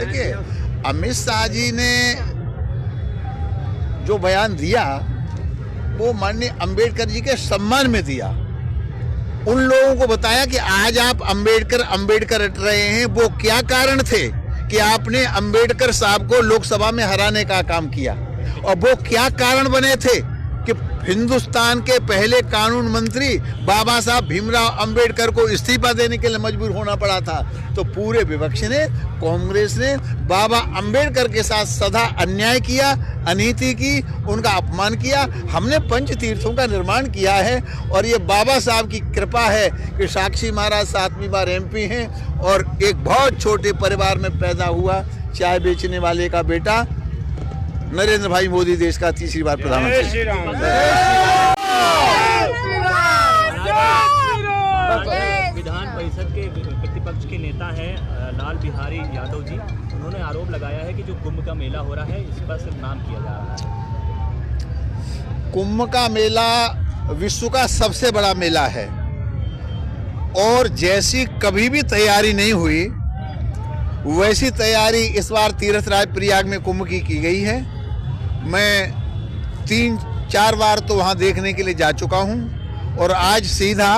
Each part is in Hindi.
देखिए, अमित शाह जी ने जो बयान दिया वो माननीय अंबेडकर जी के सम्मान में दिया। उन लोगों को बताया कि आज आप अंबेडकर रट रहे हैं, वो क्या कारण थे कि आपने अंबेडकर साहब को लोकसभा में हराने का काम किया, और वो क्या कारण बने थे कि हिंदुस्तान के पहले कानून मंत्री बाबा साहब भीमराव अंबेडकर को इस्तीफा देने के लिए मजबूर होना पड़ा था। तो पूरे विपक्ष ने, कांग्रेस ने बाबा अंबेडकर के साथ सदा अन्याय किया, अनीति की, उनका अपमान किया। हमने पंच तीर्थों का निर्माण किया है, और ये बाबा साहब की कृपा है कि साक्षी महाराज 7वीं बार MP हैं, और एक बहुत छोटे परिवार में पैदा हुआ चाय बेचने वाले का बेटा नरेंद्र भाई मोदी देश का तीसरी बार प्रधानमंत्री। विधान परिषद के प्रतिपक्ष के नेता हैं लाल बिहारी यादव जी, उन्होंने आरोप लगाया है कि जो कुंभ का मेला हो रहा है इस पर सिर्फ नाम किया जा रहा है। कुंभ का मेला विश्व का सबसे बड़ा मेला है, और जैसी कभी भी तैयारी नहीं हुई वैसी तैयारी इस बार तीर्थराज प्रयाग में कुंभ की गई है। मैं 3-4 बार तो वहाँ देखने के लिए जा चुका हूँ, और आज सीधा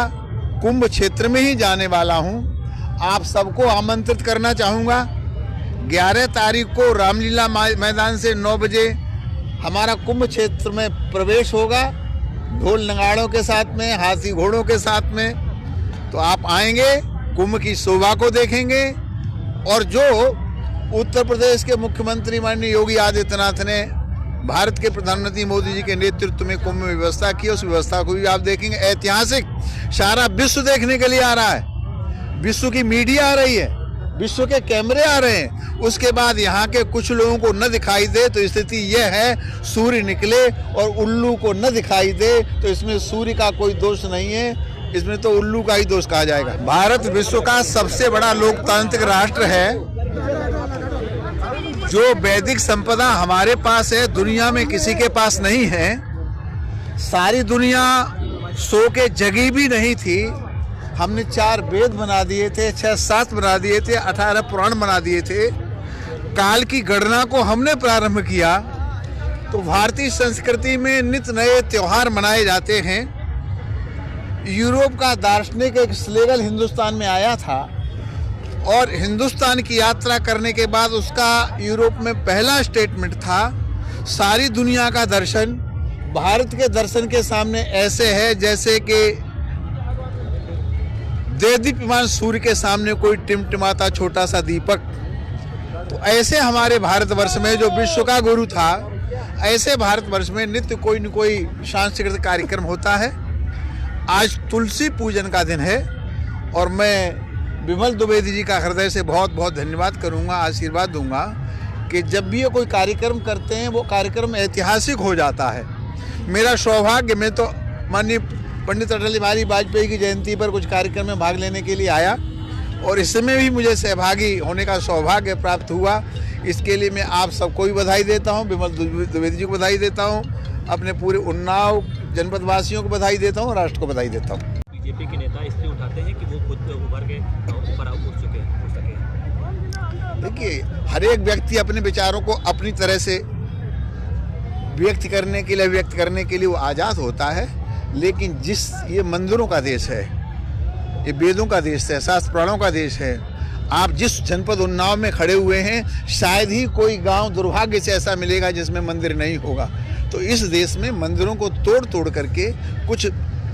कुंभ क्षेत्र में ही जाने वाला हूँ। आप सबको आमंत्रित करना चाहूँगा। 11 तारीख को रामलीला मैदान से 9 बजे हमारा कुंभ क्षेत्र में प्रवेश होगा, ढोल नगाड़ों के साथ में, हाथी घोड़ों के साथ में। तो आप आएंगे, कुंभ की शोभा को देखेंगे, और जो उत्तर प्रदेश के मुख्यमंत्री माननीय योगी आदित्यनाथ ने भारत के प्रधानमंत्री मोदी जी के नेतृत्व में कुंभ में व्यवस्था की, उस व्यवस्था को भी आप देखेंगे। ऐतिहासिक, सारा विश्व देखने के लिए आ रहा है, विश्व की मीडिया आ रही है, विश्व के कैमरे आ रहे हैं। उसके बाद यहाँ के कुछ लोगों को न दिखाई दे तो स्थिति यह है, सूर्य निकले और उल्लू को न दिखाई दे तो इसमें सूर्य का कोई दोष नहीं है, इसमें तो उल्लू का ही दोष कहा जाएगा। भारत विश्व का सबसे बड़ा लोकतांत्रिक राष्ट्र है। जो वैदिक संपदा हमारे पास है, दुनिया में किसी के पास नहीं है। सारी दुनिया सो के जगी भी नहीं थी। हमने 4 वेद बना दिए थे, 6 शास्त्र बना दिए थे, 18 पुराण बना दिए थे। काल की गणना को हमने प्रारंभ किया। तो भारतीय संस्कृति में नित्य नए त्योहार मनाए जाते हैं। यूरोप का दार्शनिक एक स्लेगल हिंदुस्तान में आया था, और हिंदुस्तान की यात्रा करने के बाद उसका यूरोप में पहला स्टेटमेंट था, सारी दुनिया का दर्शन भारत के दर्शन के सामने ऐसे है जैसे कि देदीप्यमान सूर्य के सामने कोई टिमटिमाता छोटा सा दीपक। तो ऐसे हमारे भारतवर्ष में जो विश्व का गुरु था, ऐसे भारतवर्ष में नित्य कोई न कोई सांस्कृतिक कार्यक्रम होता है। आज तुलसी पूजन का दिन है, और मैं विमल द्विवेदी जी का हृदय से बहुत बहुत धन्यवाद करूंगा, आशीर्वाद दूंगा कि जब भी ये कोई कार्यक्रम करते हैं वो कार्यक्रम ऐतिहासिक हो जाता है। मेरा सौभाग्य, मैं तो माननीय पंडित अटल बिहारी वाजपेयी की जयंती पर कुछ कार्यक्रम में भाग लेने के लिए आया, और इसमें भी मुझे सहभागी होने का सौभाग्य प्राप्त हुआ। इसके लिए मैं आप सबको भी बधाई देता हूँ, विमल द्विवेदी जी को बधाई देता हूँ, अपने पूरे उन्नाव जनपद वासियों को बधाई देता हूँ, राष्ट्र को बधाई देता हूँ। बीजेपी के नेता इसलिए उठाते हैं कि वो खुद उभर के ऊपर उठ सके। देखिए, हर एक व्यक्ति अपने विचारों को अपनी तरह से व्यक्त करने के लिए वो आज़ाद होता है। लेकिन जिस ये मंदिरों का देश है, ये वेदों का देश है, शास्त्र पुराणों का देश है। आप जिस जनपद उन्नाव में खड़े हुए हैं, शायद ही कोई गांव दुर्भाग्य से ऐसा मिलेगा जिसमें मंदिर नहीं होगा। तो इस देश में मंदिरों को तोड़ करके कुछ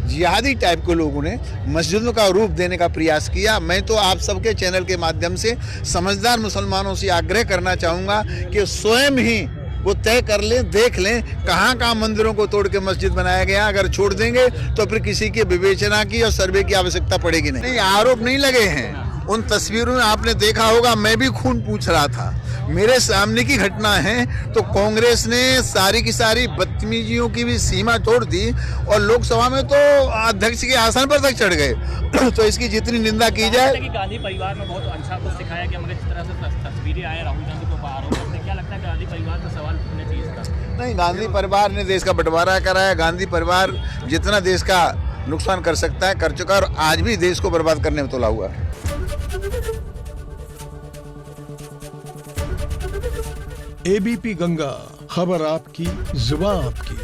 जिहादी टाइप के लोगों ने मस्जिदों का रूप देने का प्रयास किया। मैं तो आप सबके चैनल के माध्यम से समझदार मुसलमानों से आग्रह करना चाहूँगा कि स्वयं ही वो तय कर लें, देख लें कहाँ मंदिरों को तोड़ के मस्जिद बनाया गया। अगर छोड़ देंगे तो फिर किसी की विवेचना की और सर्वे की आवश्यकता पड़ेगी नहीं। आरोप नहीं लगे हैं। उन तस्वीरों में आपने देखा होगा, मैं भी खून पूछ रहा था, मेरे सामने की घटना है। तो कांग्रेस ने सारी की सारी बदतमीजियों की भी सीमा तोड़ दी, और लोकसभा में तो अध्यक्ष के आसन पर तक चढ़ गए। तो इसकी जितनी निंदा की जाए। गांधी परिवार में बहुत अच्छा कुछ सिखाया कि हमें जिस तरह से तस्वीरें आए राहुल गांधी को आरोप करते, क्या लगता है गांधी परिवार का सवाल पूछना चाहिए इसका? नहीं, गांधी परिवार ने देश का बंटवारा कराया। गांधी परिवार जितना देश का नुकसान कर सकता है कर चुका, और आज भी देश को बर्बाद करने में तुला हुआ है। एबीपी गंगा, खबर आपकी, जुबान आपकी।